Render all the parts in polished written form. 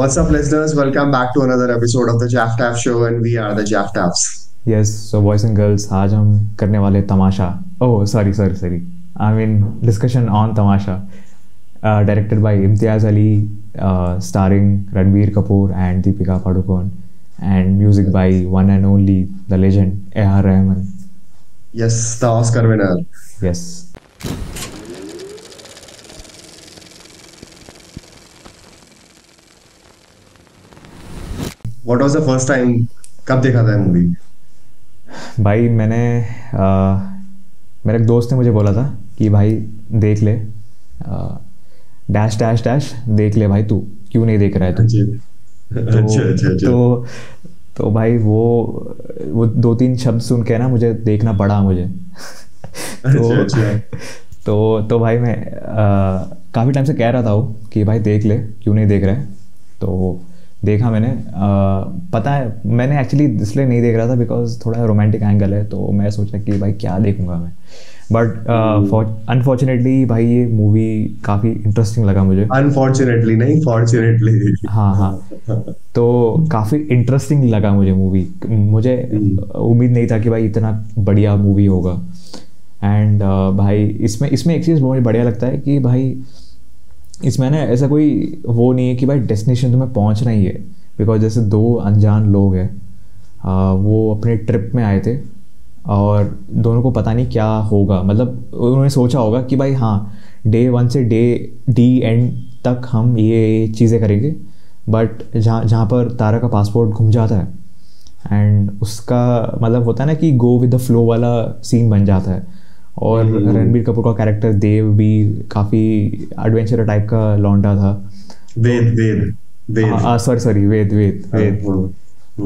What's up, listeners? Welcome back to another episode of the Jaff Taff Show, and we are the Jaff Taffs. Yes so boys and girls आज हम करने वाले Tamasha oh sorry I mean discussion on Tamasha directed by Imtiaz Ali starring Ranbir Kapoor and Deepika Padukone and music by one and only the legend A.R. Rahman. Yes, the Oscar winner. Yes What was the first time? कब देखा था movie? भाई मेरे एक दोस्त ने मुझे बोला था कि भाई देख ले डैश डैश डैश देख ले भाई, तू क्यों नहीं देख रहा है तू. अच्छा. तो भाई वो दो तीन शब्द सुन के ना मुझे देखना पड़ा मुझे. अच्छा. तो भाई मैं काफ़ी टाइम से कह रहा था वो कि भाई देख ले, क्यों नहीं देख रहा है. तो देखा मैंने. पता है मैंने एक्चुअली इसलिए नहीं देख रहा था बिकॉज थोड़ा रोमांटिक एंगल है, तो मैं सोचा कि भाई क्या देखूंगा मैं. बट अनफॉर्चुनेटली भाई ये मूवी काफ़ी इंटरेस्टिंग लगा मुझे. अनफॉर्चुनेटली नहीं, फॉर्चुनेटली. हाँ. तो काफ़ी इंटरेस्टिंग लगा मुझे मूवी. मुझे उम्मीद नहीं था कि भाई इतना बढ़िया मूवी होगा. एंड भाई इसमें एक चीज़ मुझे बढ़िया लगता है कि भाई इसमें ना ऐसा कोई वो नहीं है कि भाई डेस्टिनेशन तुम्हें पहुंचना ही है. बिकॉज जैसे दो अनजान लोग हैं, वो अपने ट्रिप में आए थे और दोनों को पता नहीं क्या होगा. मतलब उन्होंने सोचा होगा कि भाई हाँ डे 1 से डे D एंड तक हम ये चीज़ें करेंगे. बट जहाँ पर तारा का पासपोर्ट घूम जाता है एंड उसका मतलब होता है ना कि गो विद द फ्लो वाला सीन बन जाता है. और रणबीर कपूर का कैरेक्टर देव भी काफ़ी एडवेंचर टाइप का लौंडा था. वेद. सॉरी वेद.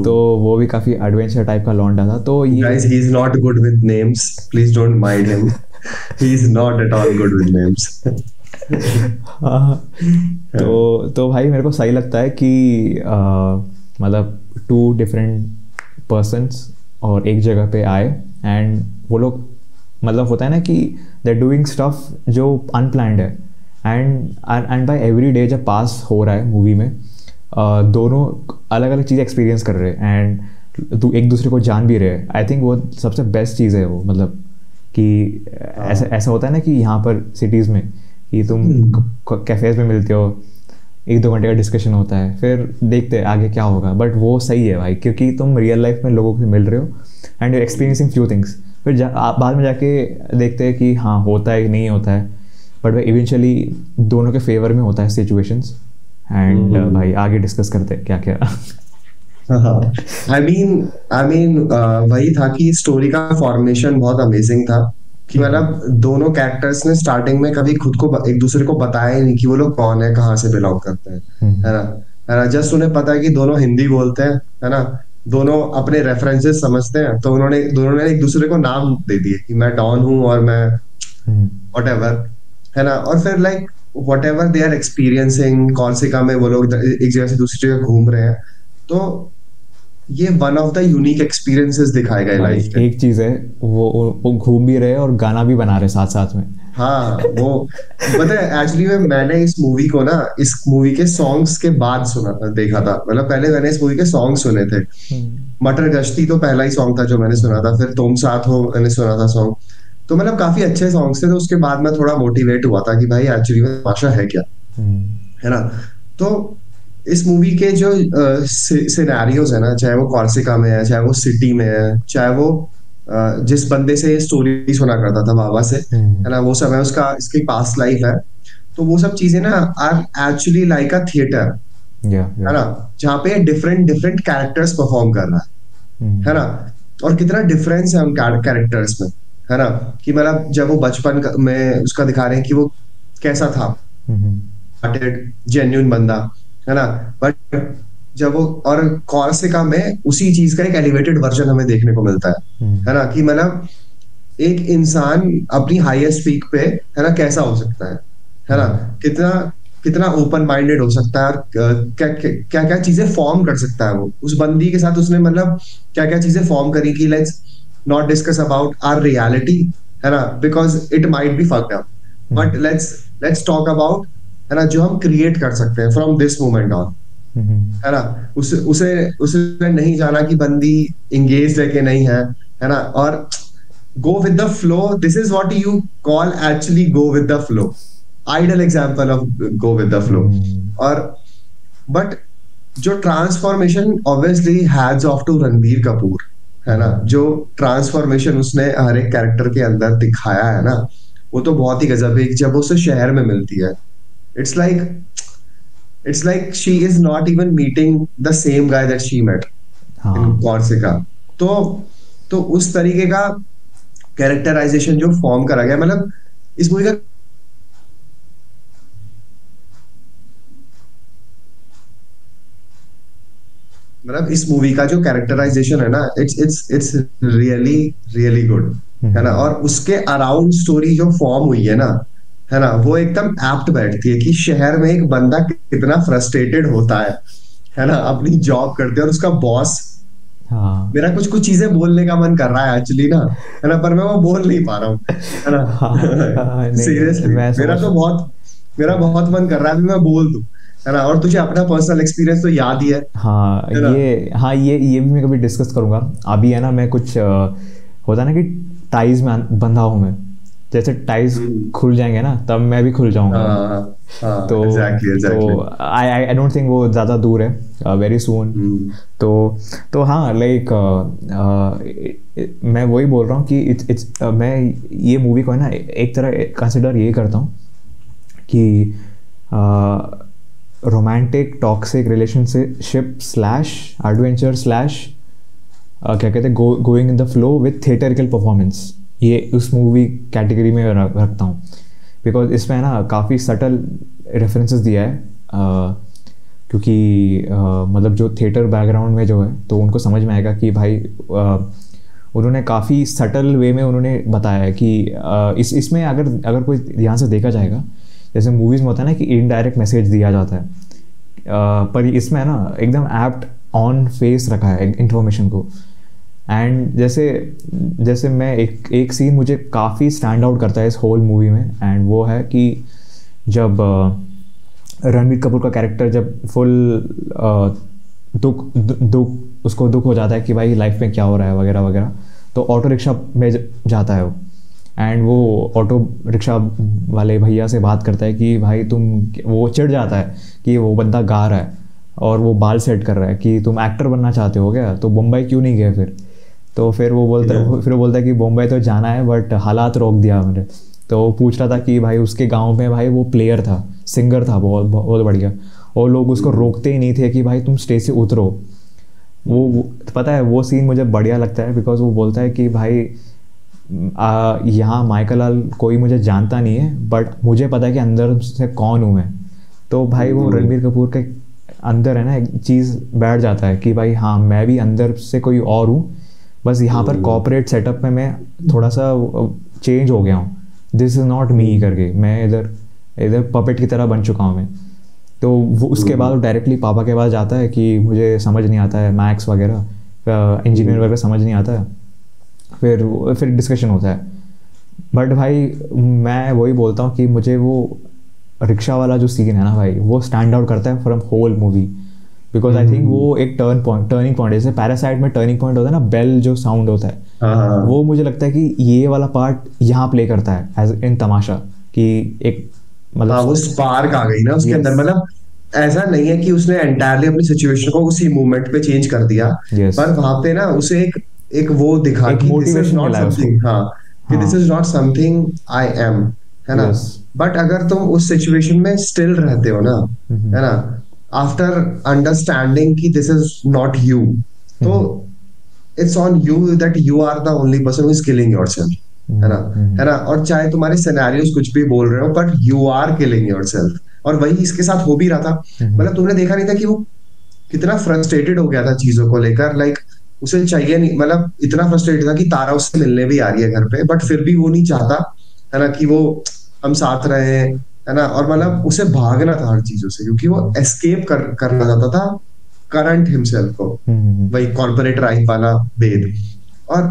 तो वो भी काफ़ी एडवेंचर टाइप का लौंडा था. तो ये Guys, he's not good with names. Please don't mind him. He's not at all good with names. तो भाई मेरे को सही लगता है कि मतलब 2 डिफरेंट पर्सन्स और एक जगह पे आए एंड वो लोग मतलब होता है ना कि दे आर डूइंग स्टफ जो अनप्लान्ड है. एंड बाय एवरी डे जब पास हो रहा है मूवी में दोनों अलग अलग चीज़ें एक्सपीरियंस कर रहे हैं एंड एक दूसरे को जान भी रहे हैं. आई थिंक वो सबसे बेस्ट चीज़ है वो. मतलब कि ऐसा होता है ना कि यहाँ पर सिटीज़ में कि तुम कैफ़ेज़ में मिलते हो, 1-2 घंटे का डिस्कशन होता है, फिर देखते हैं आगे क्या होगा. बट वो सही है भाई क्योंकि तुम रियल लाइफ में लोगों से मिल रहे हो and you experiencing few things. फिर आप बाद में जाके देखते हैं कि हाँ होता है कि नहीं होता है. बट इवेंचुअली दोनों के फेवर में होता है सिचुएशंस. एंड भाई आगे डिस्कस करते हैं क्या क्या. I mean, वही था कि स्टोरी का फॉर्मेशन बहुत अमेजिंग था कि मतलब दोनों कैरेक्टर्स ने स्टार्टिंग में कभी खुद को एक दूसरे को बताया ही नहीं कि वो लोग कौन है, कहाँ से बिलोंग करते हैं, है ना. जस्ट उन्हें पता है कि दोनों हिंदी बोलते हैं, है ना. दोनों अपने रेफरेंसेस समझते हैं, तो दोनों ने एक दूसरे को नाम दे दिए कि मैं डॉन हूँ और मैं व्हाटएवर, है ना. और फिर like whatever they are experiencing, Corsica में वो लोग एक जगह से दूसरी जगह घूम रहे हैं. तो ये one of the unique experiences दिखाए गए लाइफ में. एक चीज़ है वो घूम भी रहे और गाना भी बना रहे साथ साथ में. हाँ वो पता है एक्चुअली मैंने इस मूवी को ना इस मूवी के सॉन्ग्स के बाद देखा था. मतलब पहले मैंने इस मूवी के सॉन्ग सुने थे. मटर गश्ती तो पहला ही सॉन्ग था जो मैंने सुना था. फिर तुम साथ हो मैंने सुना था सॉन्ग. तो मतलब काफी अच्छे सॉन्ग्स थे. तो उसके बाद मैं थोड़ा मोटिवेट हुआ था कि भाई एक्चुअली में भाषा है क्या, है ना. तो इस मूवी के जो सिनेरियोज है ना, चाहे वो कॉर्सिका में है, चाहे वो सिटी में है, चाहे वो जिस बंदे से ये स्टोरी सुना करता था बाबा से, है ना, वो सब है उसका इसकी पास्ट लाइफ है. तो वो सब चीजें ना are actually like a theatre, है ना, जहाँ पे डिफरेंट कैरेक्टर्स परफॉर्म कर रहा है ना. और कितना डिफरेंस है उन कैरेक्टर्स में, है ना. कि मतलब जब वो बचपन में उसका दिखा रहे हैं कि वो कैसा था, जेन्युइन बंदा, है ना. बट जब वो और कॉर्सिका में उसी चीज का एक एलिवेटेड वर्जन हमें देखने को मिलता है ना. कि मतलब एक इंसान अपनी हाईएस्ट पीक पे, है ना, कैसा हो सकता है ना. कितना ओपन माइंडेड हो सकता है और क्या क्या चीजें फॉर्म कर सकता है वो. उस बंदी के साथ उसने मतलब क्या क्या चीजें फॉर्म करी कि let's not discuss about our reality, है ना, because it might be fucked up, but let's talk about, है ना, जो हम क्रिएट कर सकते हैं फ्रॉम दिस मोमेंट ऑन, है ना, उसे उसे उसने नहीं जाना कि बंदी इंगेज है कि नहीं है ना, और go with the flow, this is what you call actually go with the flow, ideal example of go with the flow. और बट जो transformation obviously hats off to Ranbir Kapoor, है ना, जो ट्रांसफॉर्मेशन उसने हर एक कैरेक्टर के अंदर दिखाया है ना, वो तो बहुत ही गजब है। जब उसे शहर में मिलती है, it's like it's like she is not even meeting the same guy that she met in Corsica. तो तो उस तरीके का कैरेक्टराइजेशन जो फॉर्म करा गया, मतलब इस मूवी का मतलब इस मूवी का जो कैरेक्टराइजेशन है ना, इट्स रियली रियली गुड, है ना। और उसके अराउंड स्टोरी जो फॉर्म हुई है ना, वो एकदम एप्ट बैठती है कि शहर में एक बंदा कितना फ्रस्ट्रेटेड होता है ना, अपनी जॉब करते और उसका बॉस, मेरा कुछ कुछ चीजें बोलने का मन कर रहा है एक्चुअली ना, है ना, पर मैं वो बोल नहीं पा रहा हूँ, है ना। सीरियसली मेरा बहुत मन कर रहा है, मैं बोल दूं, है ना। और तुझे अपना पर्सनल एक्सपीरियंस तो याद ही है। ये भी मैं कभी डिस्कस करूंगा। अभी है ना, मैं कुछ होता है ना कि टाइज में बंधा हूं मैं, जैसे टाइज खुल जाएंगे ना तब मैं भी खुल जाऊंगा। तो आई डोंट थिंक वो ज़्यादा दूर है, वेरी सून। तो हाँ, लाइक मैं वही बोल रहा हूँ कि इट्स मैं ये मूवी को है ना एक तरह कंसिडर ये करता हूँ कि romantic toxic relationship slash adventure slash क्या कहते हैं going in the flow with theatrical performance, ये उस मूवी कैटेगरी में रखता हूँ। बिकॉज इसमें है ना काफ़ी सटल रेफरेंसेस दिया है, क्योंकि मतलब जो थिएटर बैकग्राउंड में जो है तो उनको समझ में आएगा कि भाई उन्होंने काफ़ी सटल वे में उन्होंने बताया है कि इसमें अगर कोई ध्यान से देखा जाएगा, जैसे मूवीज़ में होता है ना कि इनडायरेक्ट मैसेज दिया जाता है, पर इसमें है ना एकदम एप्ट ऑन फेस रखा है इन्फॉर्मेशन को। एंड जैसे मैं एक सीन मुझे काफ़ी स्टैंड आउट करता है इस होल मूवी में, एंड वो है कि जब रणबीर कपूर का कैरेक्टर जब फुल उसको दुख हो जाता है कि भाई लाइफ में क्या हो रहा है वगैरह वगैरह, तो ऑटो रिक्शा में जाता है वो, एंड वो ऑटो रिक्शा वाले भैया से बात करता है कि भाई वो चिढ़ जाता है कि वो बंदा गा रहा है और वो बाल सेट कर रहा है कि तुम एक्टर बनना चाहते हो क्या, तो मुंबई क्यों नहीं गए फिर। तो फिर वो बोलता है कि मुंबई तो जाना है बट हालात रोक दिया मैंने। तो वो पूछ रहा था कि भाई उसके गांव में भाई वो प्लेयर था, सिंगर था बहुत बहुत बढ़िया, और लोग उसको रोकते ही नहीं थे कि भाई तुम स्टेज से उतरो। वो पता है वो सीन मुझे बढ़िया लगता है, बिकॉज वो बोलता है कि भाई यहाँ माइकल लाल कोई मुझे जानता नहीं है बट मुझे पता है कि अंदर से कौन हूँ मैं। तो भाई वो रणबीर कपूर के अंदर है ना एक चीज़ बैठ जाता है कि भाई हाँ मैं भी अंदर से कोई और हूँ, बस यहाँ पर कॉर्पोरेट सेटअप में मैं थोड़ा सा चेंज हो गया हूँ, दिस इज़ नॉट मी करके मैं इधर पपेट की तरह बन चुका हूँ मैं। तो वो उसके बाद वो डायरेक्टली पापा के पास जाता है कि मुझे समझ नहीं आता है मैथ्स वगैरह, इंजीनियर वगैरह समझ नहीं आता है। फिर डिस्कशन होता है। बट भाई मैं वही बोलता हूँ कि मुझे वो रिक्शा वाला जो सीन है ना भाई, वो स्टैंड आउट करता है from whole movie, because I think वो एक टर्निंग पॉइंट, जैसे पैरासाइट में टर्निंग पॉइंट होता है ना, बेल जो साउंड होता है, वो मुझे लगता है कि ये वाला पार्ट यहाँ प्ले करता है एज इन तमाशा, कि एक मतलब वो स्पार्क आ गई ना उसके अंदर। मतलब ऐसा नहीं है कि उसने एंटायरली अपनी सिचुएशन को उसी मोमेंट पे चेंज कर दिया, पर वहां पे ना उसे एक वो दिखा कि दिस इज नॉट समथिंग, कि this is not something I am, है ना। बट अगर तुम उस सिचुएशन में स्टिल रहते हो ना, है ना, आफ्टर अंडरस्टैंडिंग कि दिस इज नॉट यू, तो it's on you that you are the only person who is killing yourself, है ना। और चाहे तुम्हारे सिनेरियोस कुछ भी बोल रहे हो, but you are killing yourself. और वही इसके साथ हो भी रहा था। मतलब तुमने देखा नहीं था कि वो कितना फ्रस्ट्रेटेड हो गया था चीजों को लेकर, लाइक उसे चाहिए नहीं, मतलब इतना फ्रस्ट्रेटेड था कि तारा उससे मिलने भी आ रही है घर पे, बट फिर भी वो नहीं चाहता, है ना, कि वो हम साथ रहे, है ना। और मतलब उसे भागना था हर चीजों से, क्योंकि वो एस्केप करना चाहता था करंट हिमसेल्फ को, वही कॉर्पोरेट लाइफ वाला भेद। और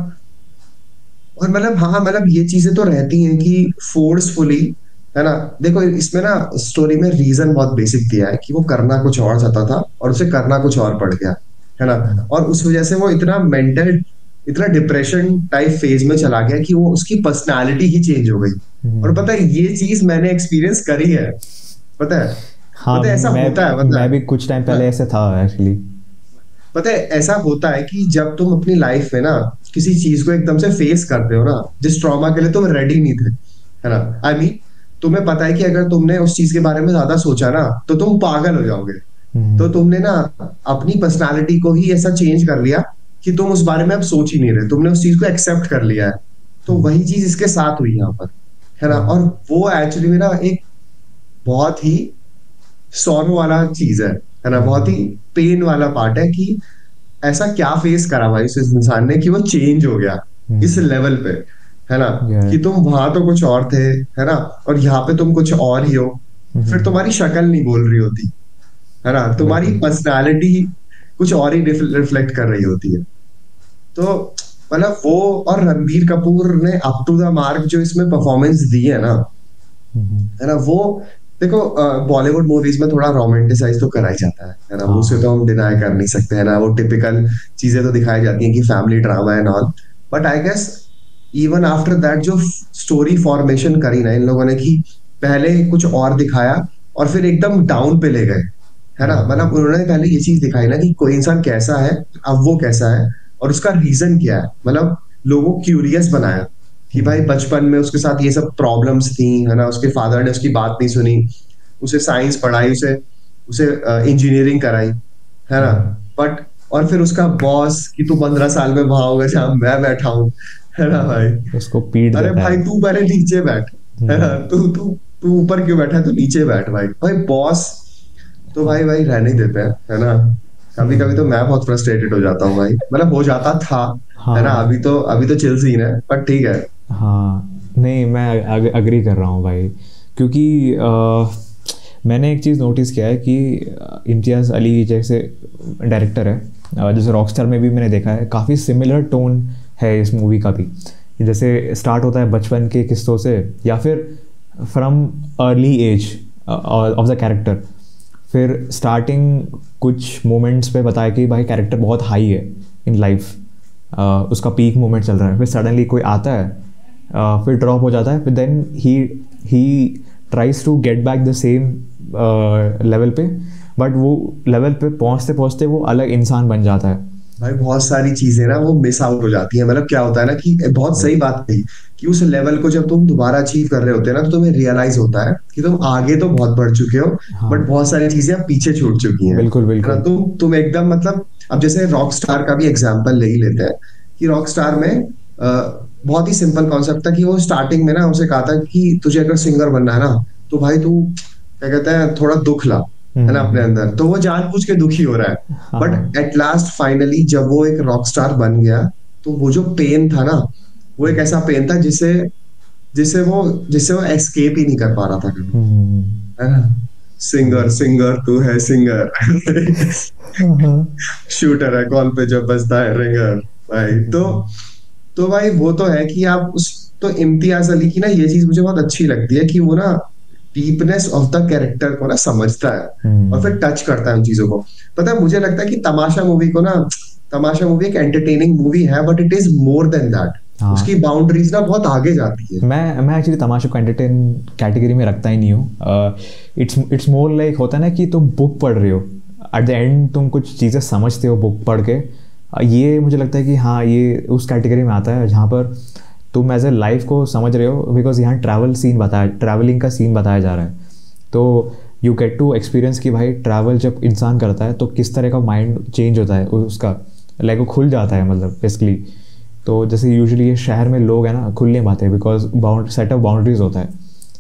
मतलब हाँ, मतलब ये चीजें तो रहती हैं कि फोर्सफुली है ना। देखो इसमें ना स्टोरी में रीजन बहुत बेसिक दिया है कि वो करना कुछ और चाहता था और उसे करना कुछ और पड़ गया, है ना। और उस वजह से वो इतना डिप्रेशन टाइप फेज में चला गया कि वो उसकी पर्सनालिटी ही चेंज हो गई। और पता है ये चीज मैंने एक्सपीरियंस करी है, पता है। हाँ, पता है ऐसा होता है, पता मैं है। भी कुछ टाइम हाँ, पहले ऐसे था एक्चुअली। पता है ऐसा होता है कि जब तुम अपनी लाइफ में ना किसी चीज को एकदम से फेस करते हो ना, जिस ट्रॉमा के लिए तुम रेडी नहीं थे, है ना। आई मीन तुम्हें पता है कि अगर तुमने उस चीज के बारे में ज्यादा सोचा ना तो तुम पागल हो जाओगे। तो तुमने ना अपनी पर्सनालिटी को ही ऐसा चेंज कर लिया कि तुम उस बारे में अब सोच ही नहीं रहे, तुमने उस चीज को एक्सेप्ट कर लिया है। तो वही चीज इसके साथ हुई यहाँ पर, है ना। और वो एक्चुअली में ना एक बहुत ही सॉरो वाला चीज है ना, बहुत ही पेन वाला पार्ट है कि ऐसा क्या फेस करा भाई उस इंसान ने कि वो चेंज हो गया इस लेवल पे, है ना। कि तुम वहां तो कुछ और थे, है ना, और यहाँ पे तुम कुछ और ही हो। फिर तुम्हारी शक्ल नहीं बोल रही होती, है ना, तुम्हारी पर्सनालिटी कुछ और ही रिफ्लेक्ट कर रही होती है। तो मतलब वो, और रणबीर कपूर ने अप टू द मार्क जो इसमें परफॉर्मेंस दी है ना वो, देखो बॉलीवुड मूवीज में थोड़ा रोमांटिसाइज तो करा ही जाता है ना, उसे तो हम डिनाई कर नहीं सकते, है ना। वो टिपिकल चीजें तो दिखाई जाती हैं कि family drama and all. But I guess even after that जो स्टोरी फॉर्मेशन करी ना इन लोगों ने, कि पहले कुछ और दिखाया और फिर एकदम डाउन पे ले गए, है ना। मतलब उन्होंने पहले ये चीज दिखाई ना कि कोई इंसान कैसा है, अब वो कैसा है और उसका रीजन क्या है। मतलब लोगों को क्यूरियस बनाया कि भाई बचपन में उसके साथ ये सब प्रॉब्लम्स थी, है ना, उसके फादर ने उसकी बात नहीं सुनी, उसे साइंस पढ़ाई, उसे उसे इंजीनियरिंग कराई, है ना। बट और फिर उसका बॉस कि तू 15 साल में वहां होगा जहां मैं बैठा हूँ, है ना भाई। उसको पीट अरे देता भाई है। तू पहले नीचे बैठ, है ना, तू तू तू ऊपर क्यों बैठा है, तू नीचे बैठ भाई। भाई बॉस तो भाई रहने ही देते हैं, है ना। कभी कभी तो मैं बहुत फ्रस्ट्रेटेड हो जाता हूँ भाई, मतलब हो जाता था, है ना। हाँ, अभी तो चिल सीन है, पर ठीक है। हाँ, नहीं, मैं अग्री कर रहा हूँ भाई, क्योंकि मैंने एक चीज़ नोटिस किया है कि इम्तियाज़ अली जैसे डायरेक्टर है, जैसे रॉकस्टार में भी मैंने देखा है काफ़ी सिमिलर टोन है इस मूवी का भी। जैसे स्टार्ट होता है बचपन के किस्सों से, या फिर from early age of the character, फिर स्टार्टिंग कुछ मोमेंट्स पे बताया कि भाई कैरेक्टर बहुत हाई है इन लाइफ, उसका पीक मोमेंट चल रहा है, फिर सडनली कोई आता है, फिर ड्रॉप हो जाता है, फिर then he tries to get back the same level पे, बट वो लेवल पे पहुंचते पहुंचते वो अलग इंसान बन जाता है। भाई बहुत सारी चीजें ना वो मिस आउट हो जाती है। मतलब क्या होता है ना कि बहुत सही बात कही कि उस लेवल को जब तुम दोबारा अचीव कर रहे होते हैं ना, तो तुम्हें रियलाइज होता है कि तुम आगे तो बहुत बढ़ चुके हो, हाँ, बट बहुत सारी चीजें अब पीछे छूट चुकी हैं, बिल्कुल है ना। बिल्कुल। तुम एकदम मतलब अब जैसे रॉक स्टार का भी एग्जाम्पल ले ही लेते हैं कि रॉक स्टार में बहुत ही सिंपल कॉन्सेप्ट था कि वो स्टार्टिंग में ना उसे कहा था कि तुझे अगर सिंगर बनना है ना तो भाई तू क्या कहते हैं थोड़ा दुख ला, है ना, अपने अंदर। तो वो जानबूझ के दुखी हो रहा है, हाँ, बट एट लास्ट फाइनली जब वो एक रॉक स्टार बन गया, तो वो जो पेन था ना, वो एक ऐसा पेन था जिसे वो एस्केप ही नहीं कर पा रहा था कभी, है ना। सिंगर सिंगर तू है सिंगर शूटर है कॉल पे जब बजता है रिंगर, भाई। तो भाई वो तो है कि आप उस, तो इम्तियाज अली की ना ये चीज मुझे बहुत अच्छी लगती है कि वो ना डीपनेस ऑफ द कैरेक्टर को ना समझता है और फिर टच करता है उन चीजों को। पता है मुझे लगता है कि तमाशा मूवी एक एंटरटेनिंग मूवी है, but it is more than that. हाँ। उसकी बाउंड्रीज ना बहुत आगे जाती है। मैं एक्चुअली तमाशा को एंटरटेन कैटेगरी में रखता ही नहीं हूँ। इट्स मोर लाइक होता है ना कि तुम बुक पढ़ रहे हो, एट द एंड तुम कुछ चीज़ें समझते हो बुक पढ़ के। ये मुझे लगता है कि हाँ, ये उस कैटेगरी में आता है जहाँ पर तुम एज ए लाइफ को समझ रहे हो, बिकॉज यहाँ ट्रैवलिंग का सीन बताया जा रहा है। तो यू गेट टू एक्सपीरियंस कि भाई ट्रैवल जब इंसान करता है तो किस तरह का माइंड चेंज होता है उसका, लाइक वो खुल जाता है, मतलब बेसिकली। तो जैसे यूजुअली ये शहर में लोग हैं ना खुल नहीं पाते, बिकॉज सेट ऑफ बाउंड्रीज होता है।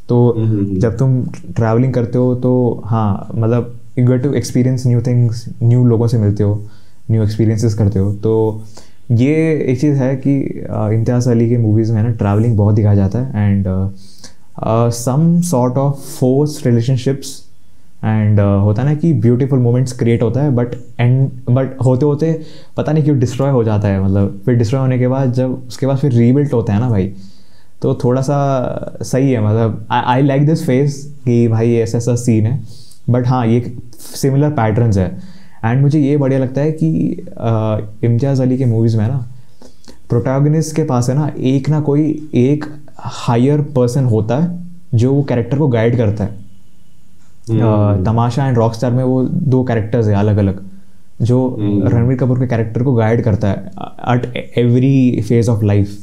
तो जब तुम ट्रैवलिंग करते हो तो हाँ, मतलब you get to experience new things, new लोगों से मिलते हो, न्यू एक्सपीरियंसेस करते हो। तो ये एक चीज़ है कि इम्तियाज़ अली के मूवीज़ में ना ट्रैवलिंग बहुत दिखाया जाता है, and some sort of force relationships, and होता है ना कि ब्यूटीफुल मोमेंट्स क्रिएट होता है, बट होते होते पता नहीं क्यों डिस्ट्रॉय हो जाता है। मतलब फिर डिस्ट्रॉय होने के बाद जब उसके बाद फिर रीबिल्ट होता है ना भाई, तो थोड़ा सा सही है, मतलब आई लाइक दिस फेस कि भाई ऐसा ऐसा सीन है, बट हाँ ये सिमिलर पैटर्न्स है। एंड मुझे ये बढ़िया लगता है कि इम्तियाज़ अली के मूवीज़ में ना प्रोटैगनिस्ट के पास है ना कोई एक हायर पर्सन होता है जो वो कैरेक्टर को गाइड करता है। तमाशा एंड रॉकस्टार में वो 2 कैरेक्टर्स है अलग अलग, जो रणवीर कपूर के कैरेक्टर को गाइड करता है at every phase of life.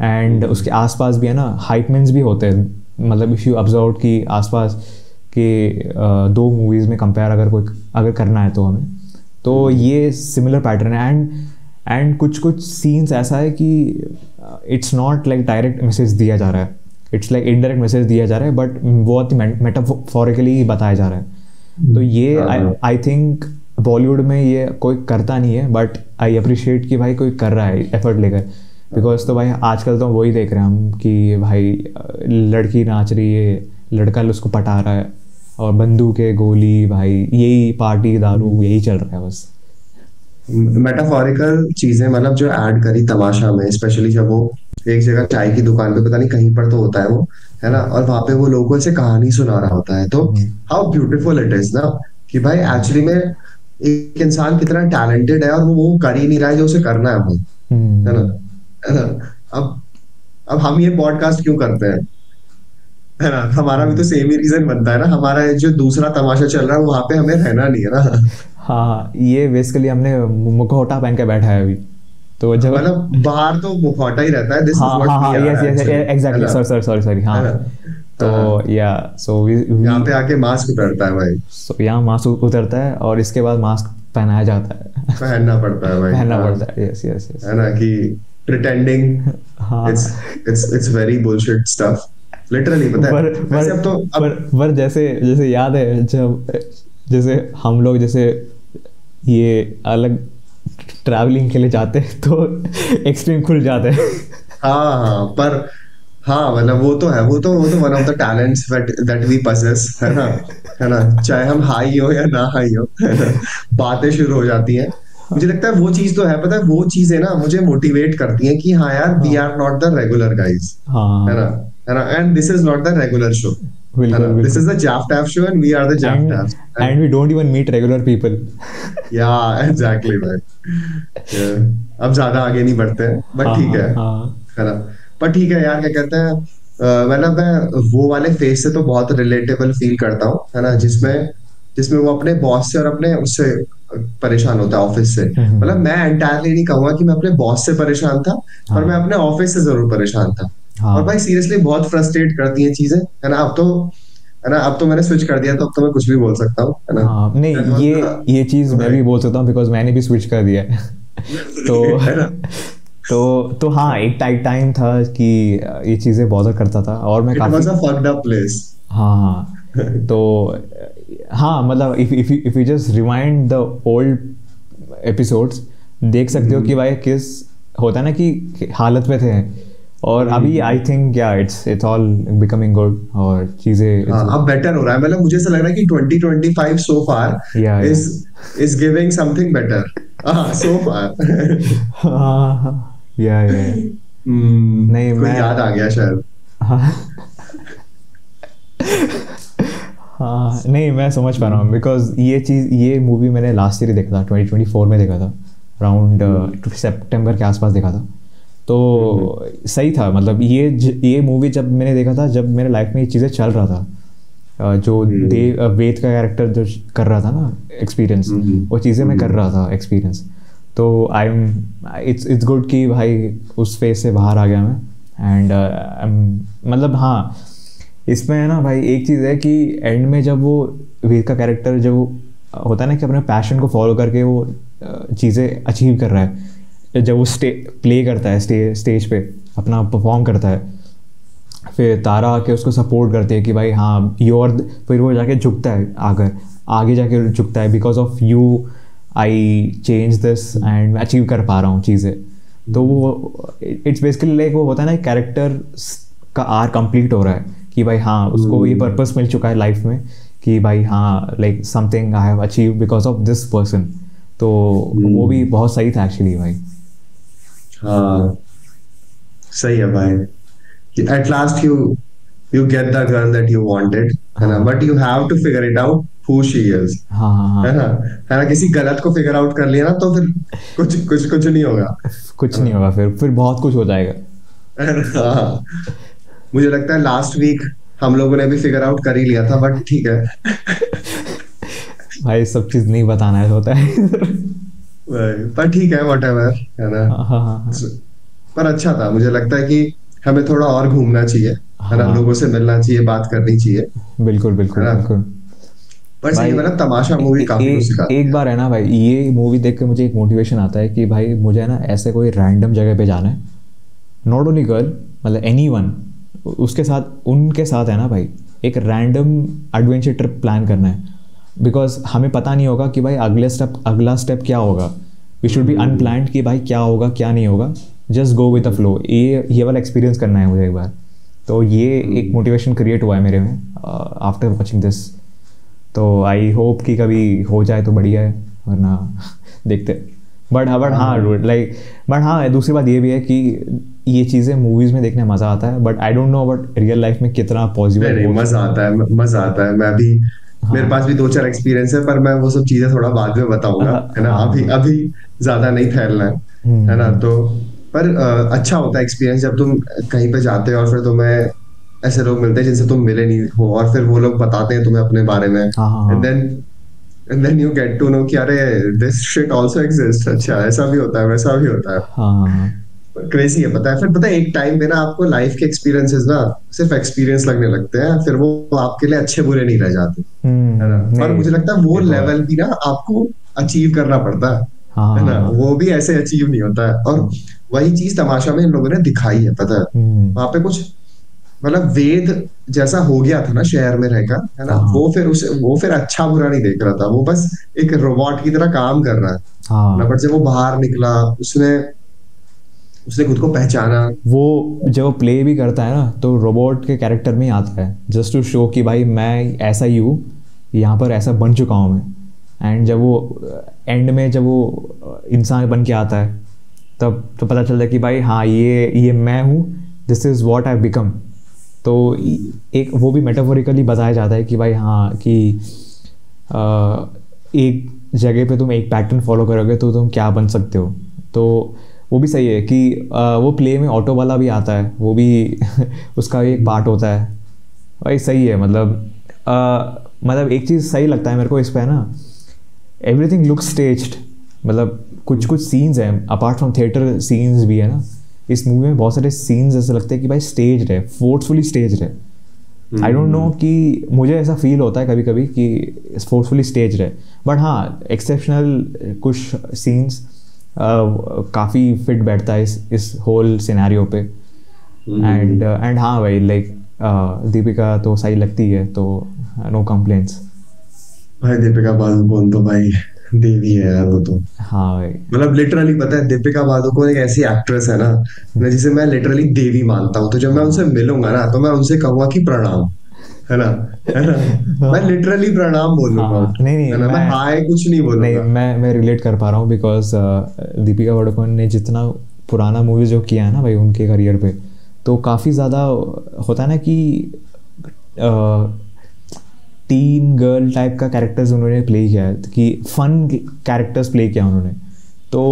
And उसके आसपास भी है ना हाइपमैन्स भी होते हैं, मतलब इफ़ यू ऑब्जर्व कि आसपास के 2 मूवीज़ में कंपेयर अगर करना है तो हमें, तो ये सिमिलर पैटर्न है। एंड कुछ सीन्स ऐसा है कि it's not like direct message दिया जा रहा है, इट्स लाइक इनडायरेक्ट मैसेज दिया जा रहा है, बट बहुत मेटाफोरिकली बताया जा रहा है। तो ये आई थिंक बॉलीवुड में ये कोई करता नहीं है, बट आई अप्रिशिएट कि भाई कोई कर रहा है एफर्ट लेकर। बिकॉज तो भाई आजकल तो वही देख रहे हैं हम कि भाई लड़की नाच रही है, लड़का उसको पटा रहा है, और बंदूकें गोली भाई यही पार्टी दारू यही चल रहा है बस। मेटाफोरिकल चीजें मतलब जो ऐड करी तमाशा में, स्पेशली जब वो एक जगह चाय की दुकान पे, पता नहीं कहीं पर तो होता है वो, है ना, और वहां पे वो लोगों से कहानी सुना रहा होता है, तो हाउ ब्यूटीफुल इट इज ना कि भाई एक्चुअली में एक इंसान कितना टैलेंटेड है और वो कर ही नहीं रहा है जो उसे करना है भाई, है ना। अब हम ये पॉडकास्ट क्यों करते हैं, है ना, हमारा भी तो सेम ही रीजन बनता है ना, हमारा जो दूसरा तमाशा चल रहा है वहां पे हमें रहना नहीं है ना। हाँ ये बेसिकली हमने मुखौटा पहन के बैठा है अभी, तो जब मतलब बाहर तो मुखौटा ही रहता है, दिस इज व्हाट हाँ यस एग्जैक्टली सॉरी हाँ, तो या सो यहाँ पे आके मास्क उतरता है भाई, सो यहाँ मास्क उतरता है और इसके बाद मास्क पहनाया जाता है, पहनना पड़ता है भाई, पहनना पड़ता है, यस यस है ना, कि pretending, it's very bullshit stuff literally, पता है। वैसे अब तो पर जैसे याद है जब जैसे हम लोग जैसे ये अलग ट्रैवलिंग के लिए जाते हैं तो एक्सट्रीम खुल जाते हैं। हाँ पर हाँ मतलब वो तो one of the talents that we possess, है ना, चाहे हम हाई हो या ना हाई हो, बातें शुरू हो जाती हैं। मुझे लगता है वो चीज तो है, पता है, वो चीजें ना मुझे मोटिवेट करती हैं कि हाँ यार, we are not the regular guys, है ना, and this is not the regular show, this is the Jaff Taff show and we are the Jaff Taffs, and we don't even meet regular people. Yeah, exactly man. Yeah. अब ज्यादा आगे नहीं बढ़ते हैं, but ठीक है ना, पर ठीक है यार, क्या कहते हैं, मतलब मैं वो वाले फेस से तो बहुत रिलेटेबल फील करता हूँ, है ना, जिसमें वो अपने बॉस से और अपने उससे परेशान होता है, ऑफिस से। मतलब मैं एंटायरली नहीं कहूंगा कि मैं अपने बॉस से परेशान था, पर मैं अपने ऑफिस से जरूर परेशान था। और भाई सीरियसली बहुत फ्रस्ट्रेट करती हैं चीजें, है ना। अब तो मैंने स्विच कर दिया, तो अब तो मैं कुछ भी बोल सकता हूँ, है ना। नहीं ये चीज मैं भी बोल सकता हूँ, बिकॉज मैंने भी स्विच कर दिया है। तो हाँ एक टाइम था कि ये चीजें बॉदर करता था, और मैं काफी fucked up place। हाँ तो हाँ मतलब if you just rewind the old episodes, देख सकते हो कि भाई किस होता है ना कि हालत में थे, और अभी आई थिंक या इट्स ऑल बिकमिंग गुड, और चीजें अब बेटर हो रहा है। मतलब मुझे ऐसा लग रहा है कि 2025 so far is giving something better so far। या नहीं मैं याद आ गया शायद। हाँ नहीं मैं समझ पा रहा हूँ, बिकॉज ये मूवी मैंने लास्ट ईयर देखा था, 2024 में देखा था, अराउंड सितंबर के आसपास देखा था। तो सही था, मतलब ये मूवी जब मैंने देखा था, जब मेरे लाइफ में ये चीज़ें चल रहा था, जो वेद का कैरेक्टर जो कर रहा था ना एक्सपीरियंस, वो चीज़ें मैं कर रहा था एक्सपीरियंस। तो इट्स गुड कि भाई उस फेज से बाहर आ गया मैं, एंड मतलब हाँ इसमें है ना भाई एक चीज़ है कि एंड में जब वो वेद का कैरेक्टर जो होता है ना कि अपने पैशन को फॉलो करके वो चीज़ें अचीव कर रहा है, जब वो प्ले करता है स्टेज पे अपना परफॉर्म करता है, फिर तारा आके उसको सपोर्ट करते हैं कि भाई हाँ फिर वो जाके झुकता है, आगे जाके झुकता है, because of you I change this and मैं अचीव कर पा रहा हूँ चीज़ें। तो वो इट्स बेसिकली लाइक वो होता है ना कैरेक्टर का आर कंप्लीट हो रहा है कि भाई हाँ उसको ये पर्पस मिल चुका है लाइफ में कि भाई हाँ like something I have achieve because of this person. तो वो भी बहुत सही था एक्चुअली भाई। हाँ सही है भाई। At last you get the girl that you wanted, है ना, but you have to figure it out who she is, हाँ हाँ हाँ, है ना, है ना। किसी गलत को फिगर आउट कर लिया ना तो फिर कुछ कुछ कुछ नहीं होगा, कुछ नहीं होगा, फिर बहुत कुछ हो जाएगा। हाँ, मुझे लगता है लास्ट वीक हम लोगों ने भी फिगर आउट कर ही लिया था, बट ठीक है। भाई सब चीज़ नहीं बताना है होता है। पर ठीक है, व्हाटएवर, है ना। हाँ हाँ हाँ पर अच्छा था, मुझे लगता है कि हमें थोड़ा और घूमना चाहिए, है ना, हाँ, लोगों से मिलना चाहिए, बात करनी चाहिए, बिल्कुल है बिल्कुल ना। बिल्कुल। पर सही भाई में ना, तमाशा मूवी काफी कुछ सिखाती एक है। बार है ना भाई, ये मूवी देख के मुझे एक मोटिवेशन आता है कि भाई मुझे है ना ऐसे कोई रैंडम जगह पे जाना है, नॉट ओनली गर्ल, मतलब एनी वन, उसके साथ उनके साथ है ना भाई एक रैंडम एडवेंचर ट्रिप प्लान करना है। बिकॉज हमें पता नहीं होगा कि भाई अगला स्टेप क्या होगा। वी शुड बी अनप्लान्ड कि भाई क्या होगा क्या नहीं होगा, just go with the flow. ये वाला एक्सपीरियंस करना है मुझे एक बार। तो ये एक मोटिवेशन क्रिएट हुआ है मेरे में आफ्टर वॉचिंग दिस। तो आई होप कि कभी हो जाए तो बढ़िया है, वरना देखते। बट हाँ लाइक, बट हाँ दूसरी बात ये भी है कि ये चीज़ें मूवीज़ में देखने में मज़ा आता है, but I don't know about real life में कितना पॉसिबल नहीं, हो। मजा आता है, मजा आता है। मैं भी, मेरे हाँ पास भी दो चार एक्सपीरियंस है, पर मैं वो सब चीजें थोड़ा बाद में बताऊंगा, है ना। अभी हाँ। अभी ज्यादा नहीं फैलना है ना। हम्म, तो पर अच्छा होता है एक्सपीरियंस जब तुम कहीं पे जाते हो और फिर तुम्हें ऐसे लोग मिलते हैं जिनसे तुम मिले नहीं हो, और फिर वो लोग बताते हैं तुम्हें अपने बारे में, हाँ हाँ and then you get to know कि अरे दिस शिट आल्सो एग्जिस्ट, अच्छा ऐसा भी होता है, वैसा भी होता है। हाँ हाँ हाँ, क्रेजी है, पता है। फिर पता है एक टाइम पे ना आपको लाइफ के एक्सपीरियंसेस ना सिर्फ एक्सपीरियंस लगने लगते हैं, फिर वो आपके लिए अच्छे बुरे नहीं रह जाते, है ना। पर नहीं मुझे लगता है वो ये तो है। लेवल भी ना आपको अचीव करना पड़ता हाँ है ना, हाँ वो भी ऐसे अचीव नहीं होता है। और हाँ, वही चीज तमाशा में इन लोगों ने दिखाई है, पता है। हम्म, वहां पे कुछ मतलब वेद जैसा हो गया था ना शहर में रहकर, है ना। हाँ हाँ वो फिर अच्छा बुरा नहीं देख रहा था, वो बस एक रोबोट की तरह काम कर रहा है ना। हाँ। बट जब वो बाहर निकला, उसने उसने खुद को पहचाना। वो जब वो प्ले भी करता है ना तो रोबोट के कैरेक्टर में ही आता है, जस्ट टू शो कि भाई मैं ऐसा ही हूँ, यहाँ पर ऐसा बन चुका हूँ मैं। एंड जब वो एंड में जब वो इंसान बन के आता है, तब तो पता चलता है कि भाई हाँ ये मैं हूँ, this is what I become. तो एक वो भी मेटाफोरिकली बताया जाता है कि भाई हाँ कि एक जगह पे तुम एक पैटर्न फॉलो करोगे तो तुम क्या बन सकते हो। तो वो भी सही है कि वो प्ले में ऑटो वाला भी आता है, वो भी उसका भी एक पार्ट होता है। भाई सही है, मतलब एक चीज़ सही लगता है मेरे को इस पे है ना, एवरीथिंग लुक स्टेज्ड। मतलब कुछ कुछ सीन्स हैं अपार्ट फ्रॉम थिएटर सीन्स भी है ना, इस मूवी में बहुत सारे सीन्स ऐसे लगते हैं कि भाई स्टेज्ड है, फोर्सफुली स्टेज्ड है। आई डोंट नो कि मुझे ऐसा फील होता है कभी कभी कि फोर्सफुली स्टेज्ड है। बट हाँ एक्सेप्शनल कुछ सीन्स काफ़ी फिट बैठता है इस होल सिनेरियो पे। एंड हाँ भाई लाइक दीपिका तो सही लगती है, तो नो कंप्लेंट्स। भाई दीपिका पादुकोण तो भाई देवी है यार, वो तो हाँ भाई। मतलब लिटरली पता है, दीपिका पादुकोण एक ऐसी एक्ट्रेस है ना, जिसे मैं लिटरली देवी मानता हूँ। तो जब मैं उनसे हाँ मिलूंगा ना तो मैं उनसे कहूंगा कि प्रणाम, है ना, है ना। मैं हाँ लिटरली प्रणाम बोलूंगा, हाँ, नहीं नहीं है ना, मैं हाय कुछ नहीं नहीं बोलूंगा। मैं रिलेट कर पा रहा हूँ बिकॉज दीपिका पादुकोण ने जितना पुराना मूवी जो किया है ना भाई उनके करियर पे, तो काफ़ी ज़्यादा होता है ना कि टीन गर्ल टाइप का कैरेक्टर्स उन्होंने प्ले किया है, कि फन कैरेक्टर्स प्ले किया उन्होंने। तो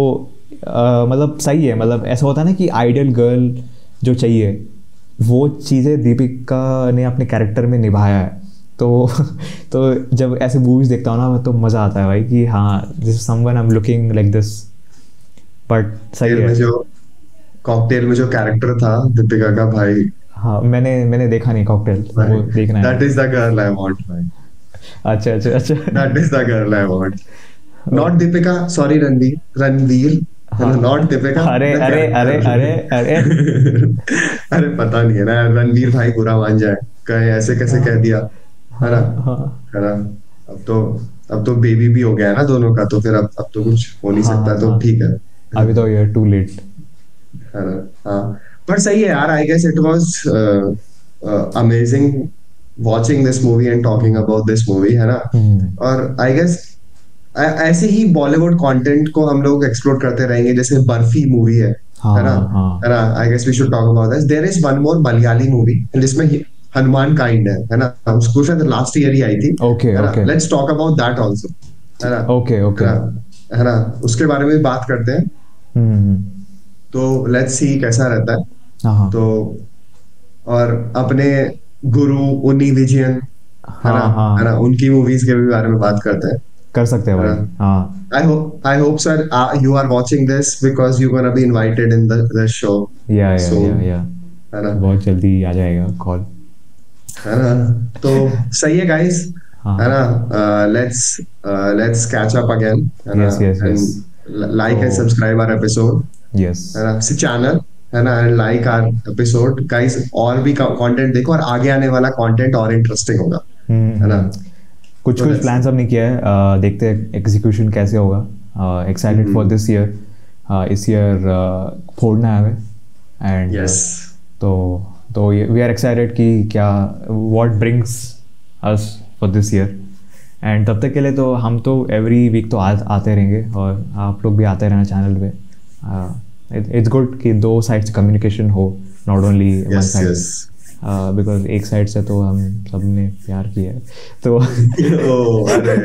मतलब सही है, मतलब ऐसा होता है ना कि आइडियल गर्ल जो चाहिए वो चीज़ें दीपिका ने अपने कैरेक्टर में निभाया है। तो तो जब ऐसे मूवीज़ देखता हूँ ना तो मज़ा आता है भाई कि हाँ this someone I am looking like this. But सही फिर है। में जो कॉकटेल में जो कैरेक्टर था दीपिका का, भाई हाँ मैंने देखा नहीं कॉकटेल, वो देखना है। That is the girl I want भाई, अच्छा अच्छा अच्छा। That is the girl I want. Not Deepika, sorry, Ranveer, Ranveer, हाँ नॉट दीपिका, अरे द अरे अरे अरे अरे। कैरेक्टर। अरे पता नहीं है ना, रणवीर भाई बुरा मान जाए, कहे ऐसे कैसे कह दिया, है ना, हाँ हाँ है ना। अब तो अब तो बेबी भी हो गया है ना दोनों का, तो फिर अब तो कुछ हो नहीं हाँ सकता, तो हाँ, ठीक है अभी तो यार टू लेट। है ना। हाँ, पर सही है यार, I guess it was amazing watching this movie and talking about this movie, है ना। और आई गेस ऐसे ही बॉलीवुड कंटेंट को हम लोग एक्सप्लोर करते रहेंगे, जैसे बर्फी मूवी है, हाँ है ना, हाँ है ना, I guess we should talk about this. There is one more Malayali movie जिसमें हनुमान काइंड है ना, उसको शायद लास्ट ईयर ही आई थी, ओके है ना. Okay let's talk about that also, है ना, ओके है ओके ना, है ना, उसके बारे में बात करते हैं. हम्म तो लेट्स सी कैसा रहता है. हाँ हाँ तो और अपने गुरु उन्नी विजयन, है ना, हाँ है ना, हाँ उनकी मूवीज के भी बारे में बात करते हैं, कर सकते हैं है भाई. ना. हाँ I hope sir, you are watching this because you're gonna be invited in the show soon, या है ना, बहुत जल्दी आ जाएगा कॉल. है ना. तो सही है गाइस, है हाँ ना. लेट्स कैच अप अगेन, है ना, यस यस यस. एंड तो like and subscribe our episode, yes. है ना, चैनल, है ना, and like our episode guys. और भी कंटेंट देखो, और आगे आने वाला कंटेंट और इंटरेस्टिंग होगा, है ना. कुछ तो कुछ let's प्लान्स see. हमने किया है, देखते हैं एग्जीक्यूशन कैसे होगा. Excited for this year. इस ईयर फोड़ना है हमें. And Yes. तो वी आर एक्साइटेड कि क्या what brings us for this year. And तब तक के लिए तो हम तो एवरी वीक तो आते रहेंगे, और आप लोग भी आते रहना चैनल पे. इट्स गुड कि दो साइड से कम्युनिकेशन हो, not only one Yes, side. yes. Because एक साइड से तो हम सब ने प्यार किया है तो ओह, अरे,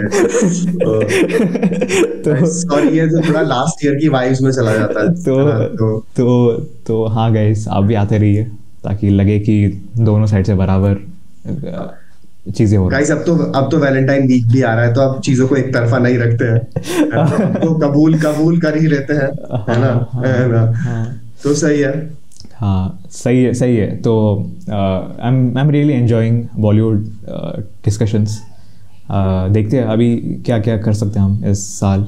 तो सॉरी, ये तो थोड़ा लास्ट ईयर की वाइब्स में चला जाता है ना. तो हाँ गाइस, आप भी आते रहिए ताकि लगे कि दोनों साइड से बराबर चीजें हो रही गाइस, अब तो वैलेंटाइन वीक भी आ रहा है, तो अब चीजों को एक तरफा नहीं रखते हैं, है ना? अब तो कबूल कर ही लेते हैं, है ना, है ना. हाँ तो सही है. हाँ सही है. तो I am really enjoying Bollywood discussions. देखते हैं अभी क्या क्या कर सकते हैं हम इस साल.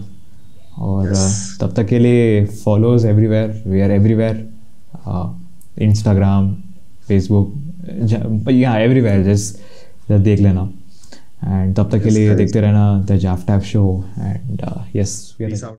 और Yes. तब तक के लिए follows everywhere, we are everywhere, Instagram, Facebook, यहाँ एवरीवेयर. जस्ट देख लेना. एंड तब तक के Yes, लिए guys. देखते रहना the Jaff Taff show. And yes we are Peace out.